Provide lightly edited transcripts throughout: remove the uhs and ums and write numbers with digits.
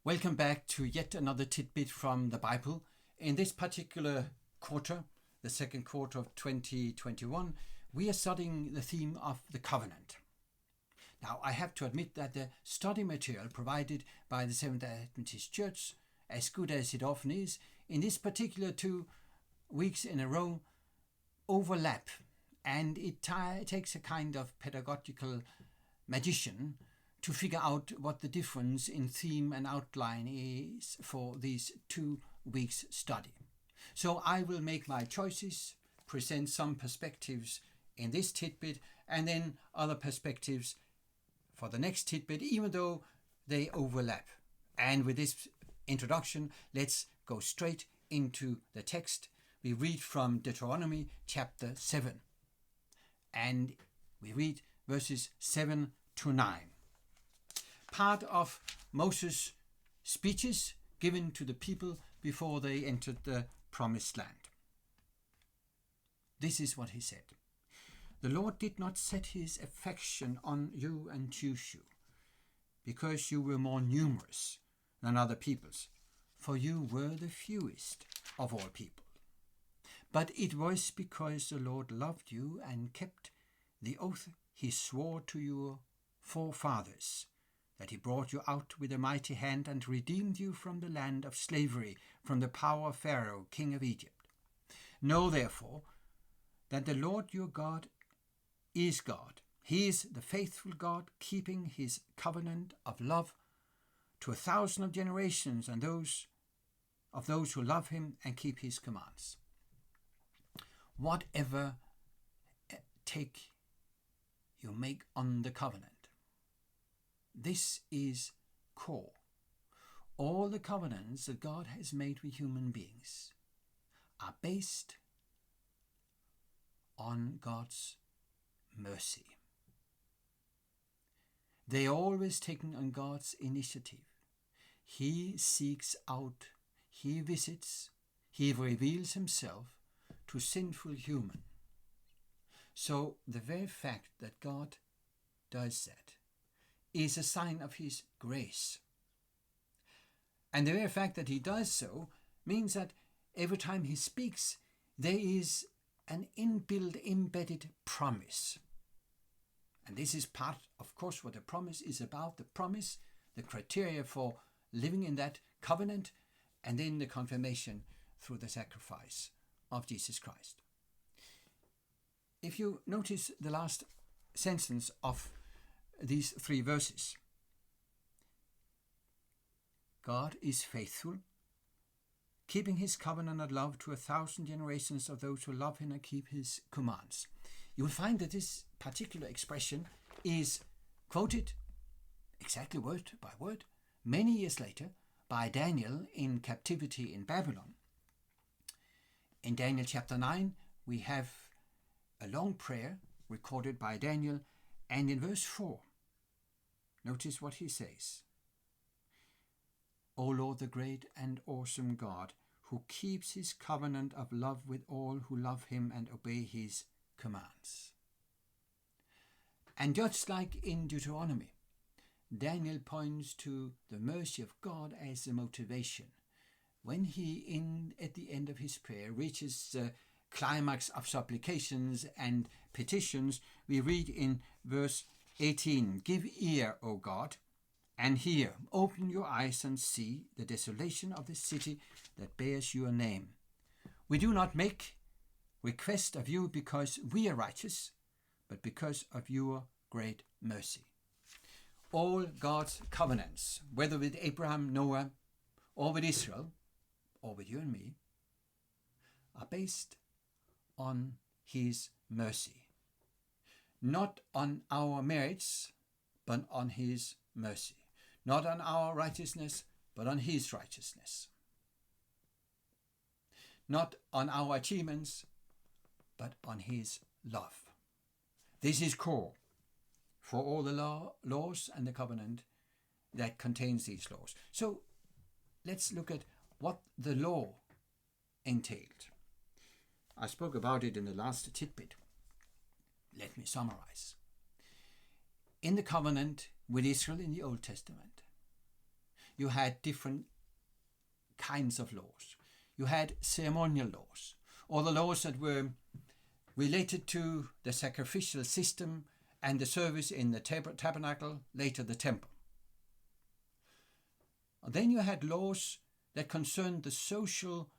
Welcome back to yet another tidbit from the Bible. In this particular quarter, the second quarter of 2021, we are studying the theme of the covenant. Now, I have to admit that the study material provided by the Seventh-day Adventist Church, as good as it often is, in this particular 2 weeks in a row, overlap, and it takes a kind of pedagogical magician to figure out what the difference in theme and outline is for these 2 weeks study. So I will make my choices, present some perspectives in this tidbit, and then other perspectives for the next tidbit, even though they overlap. And with this introduction, let's go straight into the text. We read from Deuteronomy chapter 7, and we read verses 7 to 9. Part of Moses' speeches given to the people before they entered the promised land. This is what he said. The Lord did not set his affection on you and choose you, because you were more numerous than other peoples, for you were the fewest of all people. But it was because the Lord loved you and kept the oath he swore to your forefathers, that he brought you out with a mighty hand and redeemed you from the land of slavery, from the power of Pharaoh, king of Egypt. Know therefore that the Lord your God is God. He is the faithful God, keeping his covenant of love to 1,000 generations, and those who love him and keep his commands. Whatever take you make on the covenant, this is core. All the covenants that God has made with human beings are based on God's mercy. They are always taken on God's initiative. He seeks out, he visits, he reveals himself to sinful human. So the very fact that God does that is a sign of his grace. And the very fact that he does so means that every time he speaks, there is an inbuilt, embedded promise. And this is part, of course, what the promise is about. The promise, the criteria for living in that covenant, and then the confirmation through the sacrifice of Jesus Christ. If you notice the last sentence of these 3 verses, God is faithful, keeping his covenant of love to 1,000 generations of those who love him and keep his commands. You will find that this particular expression is quoted exactly word by word many years later by Daniel in captivity in Babylon. In Daniel chapter 9, we have a long prayer recorded by Daniel, and in verse 4, notice what he says. O Lord, the great and awesome God, who keeps his covenant of love with all who love him and obey his commands. And just like in Deuteronomy, Daniel points to the mercy of God as the motivation. When he, at the end of his prayer, reaches the climax of supplications and petitions, we read in verse 18, Give ear, O God, and hear. Open your eyes and see the desolation of the city that bears your name. We do not make request of you because we are righteous, but because of your great mercy. All God's covenants, whether with Abraham, Noah, or with Israel, or with you and me, are based on his mercy. Not on our merits, but on his mercy. Not on our righteousness, but on his righteousness. Not on our achievements, but on his love. This is core for all the laws and the covenant that contains these laws. So let's look at what the law entailed. I spoke about it in the last tidbit. Let me summarize. In the covenant with Israel in the Old Testament, you had different kinds of laws. You had ceremonial laws, or the laws that were related to the sacrificial system and the service in the tabernacle, later the temple. Then you had laws that concerned the social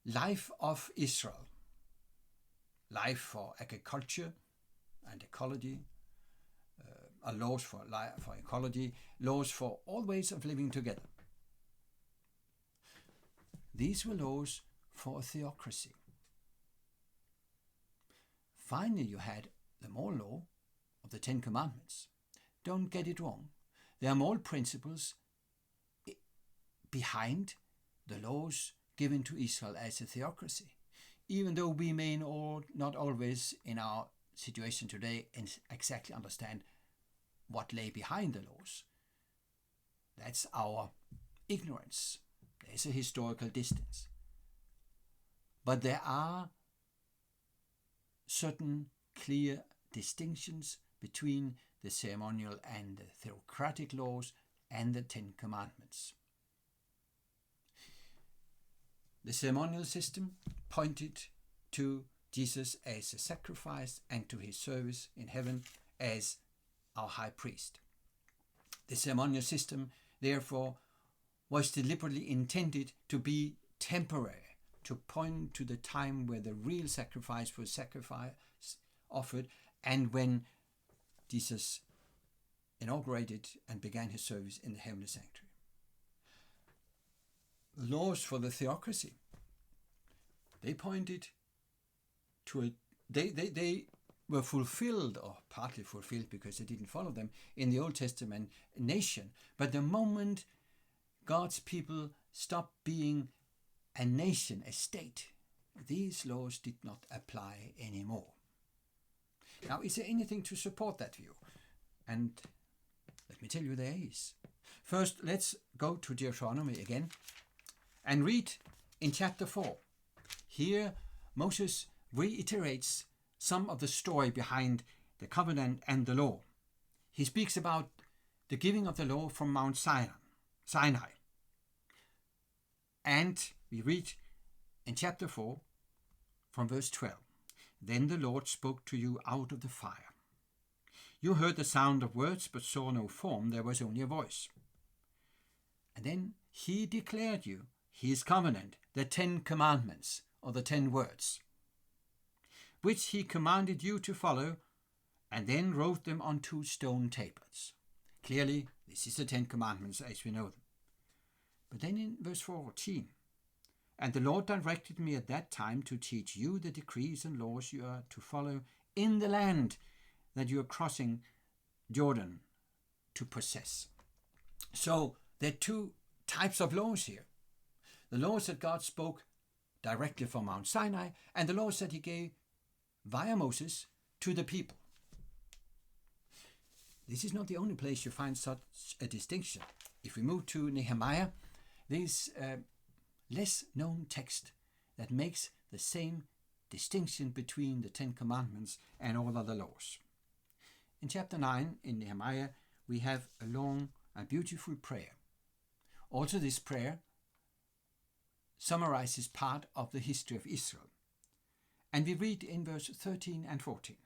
life of Israel, life for agriculture and ecology, laws for ecology, laws for all ways of living together. These were laws for a theocracy. Finally, you had the moral law of the Ten Commandments. Don't get it wrong. There are moral principles behind the laws given to Israel as a theocracy, even though we may not always in our situation today exactly understand what lay behind the laws. That's our ignorance. There's a historical distance. But there are certain clear distinctions between the ceremonial and the theocratic laws and the Ten Commandments. The ceremonial system pointed to Jesus as a sacrifice and to his service in heaven as our high priest. The ceremonial system, therefore, was deliberately intended to be temporary, to point to the time where the real sacrifice was offered, and when Jesus inaugurated and began his service in the heavenly sanctuary. Laws for the theocracy, they pointed to they were fulfilled, or partly fulfilled because they didn't follow them, in the Old Testament nation. But the moment God's people stopped being a nation, a state, these laws did not apply anymore. Now, is there anything to support that view? And let me tell you, there is. First, let's go to Deuteronomy again and read in chapter 4. Here, Moses reiterates some of the story behind the covenant and the law. He speaks about the giving of the law from Mount Sinai. And we read in chapter 4 from verse 12. Then the Lord spoke to you out of the fire. You heard the sound of words, but saw no form. There was only a voice. And then he declared you his covenant, the 10 commandments, or the 10 words, which he commanded you to follow, and then wrote them on 2 stone tablets. Clearly, this is the 10 commandments as we know them. But then in verse 14, and the Lord directed me at that time to teach you the decrees and laws you are to follow in the land that you are crossing Jordan to possess. So there are 2 types of laws here. The laws that God spoke directly from Mount Sinai, and the laws that he gave via Moses to the people. This is not the only place you find such a distinction. If we move to Nehemiah, there's a less known text that makes the same distinction between the 10 commandments and all other laws. In chapter 9 in Nehemiah, we have a long and beautiful prayer. Also, this prayer summarizes part of the history of Israel. And we read in verse 13 and 14.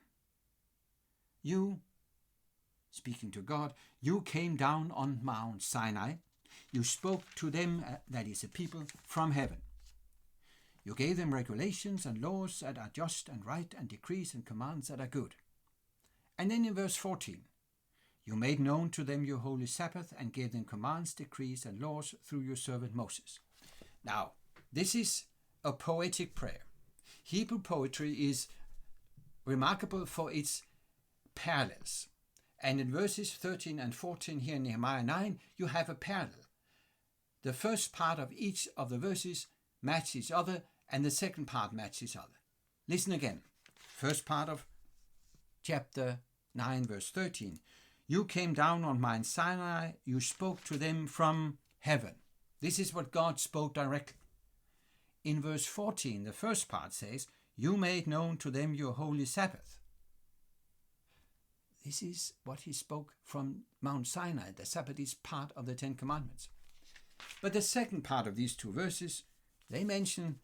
You, speaking to God, you came down on Mount Sinai. You spoke to them, that is a people, from heaven. You gave them regulations and laws that are just and right, and decrees and commands that are good. And then in verse 14, you made known to them your holy Sabbath and gave them commands, decrees, and laws through your servant Moses. Now, this is a poetic prayer. Hebrew poetry is remarkable for its parallels. And in verses 13 and 14 here in Nehemiah 9, you have a parallel. The first part of each of the verses match each other, and the second part matches each other. Listen again. First part of chapter 9, verse 13. You came down on Mount Sinai, you spoke to them from heaven. This is what God spoke directly. In verse 14, the first part says, you made known to them your holy Sabbath. This is what he spoke from Mount Sinai. The Sabbath is part of the 10 commandments. But the second part of these two verses, they mention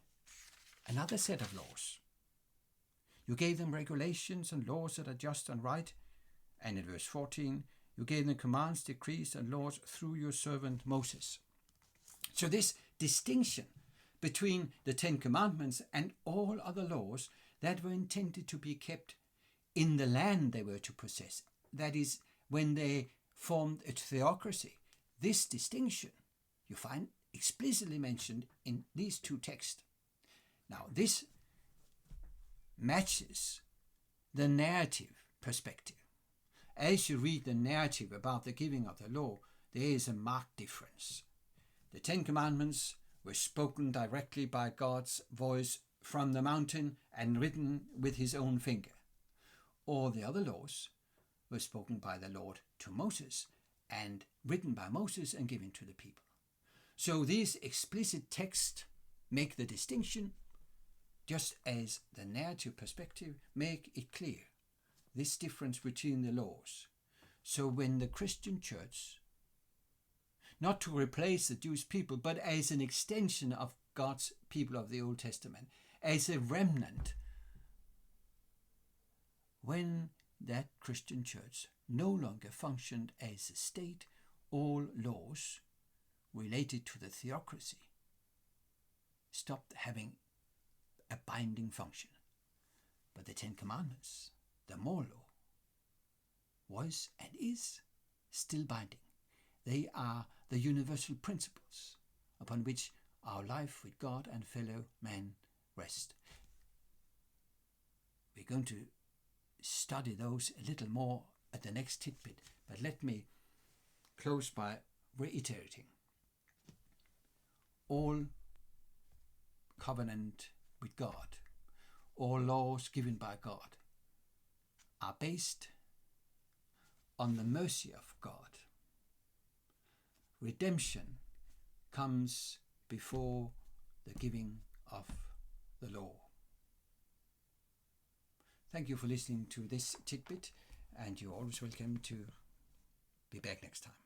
another set of laws. You gave them regulations and laws that are just and right. And in verse 14, you gave them commands, decrees, and laws through your servant Moses. So this distinction between the 10 Commandments and all other laws that were intended to be kept in the land they were to possess, that is, when they formed a theocracy, this distinction you find explicitly mentioned in these two texts. Now, this matches the narrative perspective. As you read the narrative about the giving of the law, there is a marked difference. The 10 Commandments were spoken directly by God's voice from the mountain and written with his own finger. All the other laws were spoken by the Lord to Moses and written by Moses and given to the people. So these explicit texts make the distinction, just as the narrative perspective make it clear, this difference between the laws. So when the Christian church, not to replace the Jewish people, but as an extension of God's people of the Old Testament, as a remnant, when that Christian church no longer functioned as a state, all laws related to the theocracy stopped having a binding function. But the 10 Commandments, the moral law, was and is still binding. They are the universal principles upon which our life with God and fellow men rest. We're going to study those a little more at the next tidbit, but let me close by reiterating. All covenant with God, all laws given by God, are based on the mercy of God. Redemption comes before the giving of the law. Thank you for listening to this tidbit, and you're always welcome to be back next time.